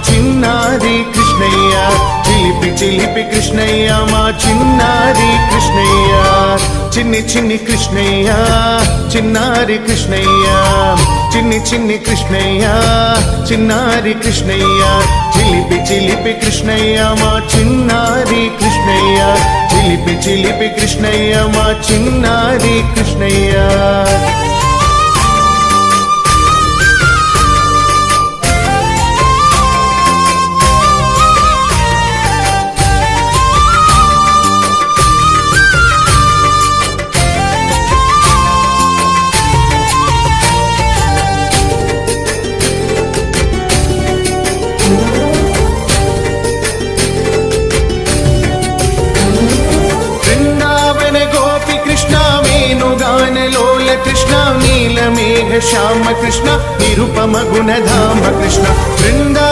చిన్నారి కృష్ణయ్య, చిలిపి చిలిపి కృష్ణయ్య మా చిన్నారి కృష్ణయ్య, చిన్ని చిన్ని కృష్ణయ్య చిన్నారి కృష్ణయ్య, చిన్ని చిన్ని కృష్ణయ్య చిన్నారి కృష్ణయ్య, చిలిపి చిలిపి కృష్ణయ్య మా చిన్నారి కృష్ణయ్య, చిలిపి చిలిపి కృష్ణయ్య మా చిన్నారి కృష్ణయ్య. కృష్ణ నీలమేఘ శ్యామ కృష్ణ నిరుపమ గుణధామ కృష్ణ బృందా